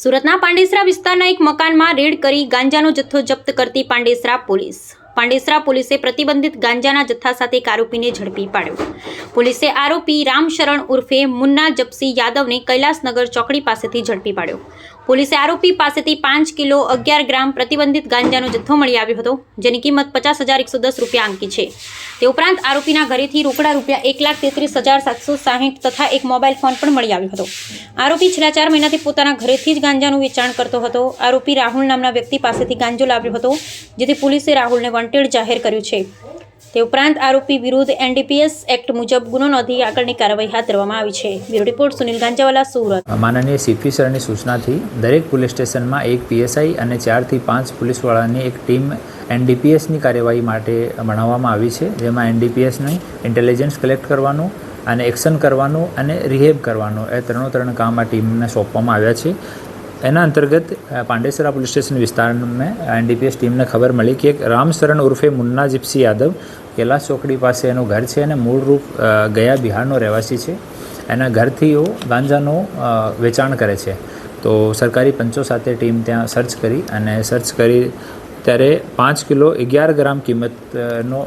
સુરતના પાંડેસરા વિસ્તારના એક મકાનમાં રેડ કરી ગાંજાનો જથ્થો જપ્ત કરતી પાંડેસરા પોલીસ. પાંડેસરા પોલીસે પ્રતિબંધિત ગાંજાના જથ્થા સાથે એક આરોપીને ઝડપી પાડ્યો. પોલીસે આરોપી રામશરણ ઉર્ફે મુન્ના જપસી યાદવને કૈલાસનગર ચોકડી પાસેથી ઝડપી પાડ્યો. પોલીસે આરોપી પાસેથી 5 કિલો 11 ગ્રામ પ્રતિબંધિત ગાંજાનો જથ્થો મળી આવ્યો હતો, જેની કિંમત 50,110 રૂપિયા અંકી છે. તે ઉપરાંત આરોપીના ઘરેથી રોકડા રૂપિયા 1,33,760 તથા એક મોબાઈલ ફોન પણ મળી આવ્યો હતો. આરોપી છેલ્લા 4 મહિનાથી પોતાના ઘરેથી જ ગાંજાનું વેચાણ કરતો હતો. આરોપી રાહુલ નામના વ્યક્તિ પાસેથી ગાંજો લાવ્યો હતો, જેથી પોલીસે રાહુલને વોન્ટેડ જાહેર કર્યું છે. તે ઉપરાંત આરોપી વિરુદ્ધ NDPS એક્ટ મુજબ ગુનો નોંધી આગળની કાર્યવાહી હાથ ધરવામાં આવી છે. Bureau report Sunil Ganjawala, Surat. માનનીય સીપી સરની સૂચનાથી દરેક પોલીસ સ્ટેશનમાં એક PSI અને 4 થી 5 પોલીસવાળાની એક ટીમ NDPSની કાર્યવાહી માટે બનાવવામાં આવી છે, જેમાં NDPSની ઇન્ટેલિજન્સ કલેક્ટ કરવાનું અને એક્શન કરવાનું અને રિહેબ કરવાનું એ ત્રણ કામ આ ટીમને સોંપવામાં આવ્યા છે. એના અંતર્ગત પાંડેસરા પોલીસ સ્ટેશન વિસ્તારમાં NDPS ટીમને ખબર મળી કે એક રામશરણ ઉર્ફે મુન્ના જીપ્સી યાદવ કૈલાસ ચોકડી પાસે એનું ઘર છે અને મૂળરૂપ ગયા બિહારનો રહેવાસી છે. એના ઘરથી ગાંજાનો વેચાણ કરે છે. તો સરકારી પંચો સાથે ટીમ ત્યાં સર્ચ કરી ત્યારે 5 કિલો 11 ગ્રામ કિંમતનો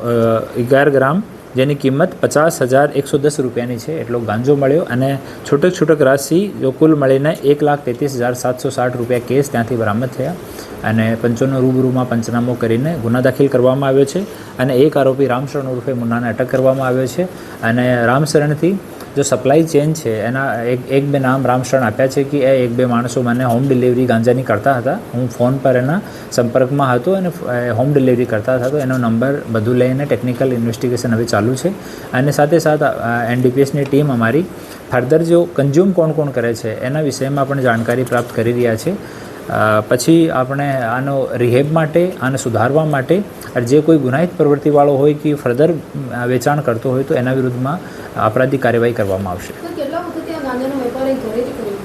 11 ગ્રામ જેની કિંમત 50,110 રૂપિયાની છે એટલો ગાંજો મળ્યો અને છૂટક રાશિ જો કુલ મળીને 1,33,760 રૂપિયા કેસ ત્યાંથી બરામદ થયા અને પંચોનો રૂબરૂમાં પંચનામો કરીને ગુના દાખલ કરવામાં આવ્યો છે અને એક આરોપી રામશરણ ઉર્ફે મુન્નાને અટક કરવામાં આવ્યો છે. અને રામશરણથી જો સપ્લાય ચેન છે એના એક બે નામ રામશરણ આપ્યા છે કે એ 1-2 માણસો મને હોમ ડિલિવરી ગાંજાની કરતા હતા. હું ફોન પર એના સંપર્કમાં હતો અને હોમ ડિલિવરી કરતા હતા. તો એનો નંબર બધું લઈને ટેકનિકલ ઇન્વેસ્ટિગેશન હવે ચાલુ છે અને સાથે NDPSની ટીમ અમારી ફર્ધર જો કન્ઝ્યુમ કોણ કરે છે એના વિષયમાં પણ જાણકારી પ્રાપ્ત કરી રહ્યા છે. પછી આપણે આનો રિહેબ માટે આને સુધારવા માટે જે કોઈ ગુનાહિત પ્રવૃત્તિવાળો હોય કે ફર્ધર વેચાણ કરતો હોય તો એના વિરુદ્ધમાં અપરાધિક કાર્યવાહી કરવામાં આવશે. કેટલા વખત ગાંજાનો વેપાર ઘરેથી કર્યો?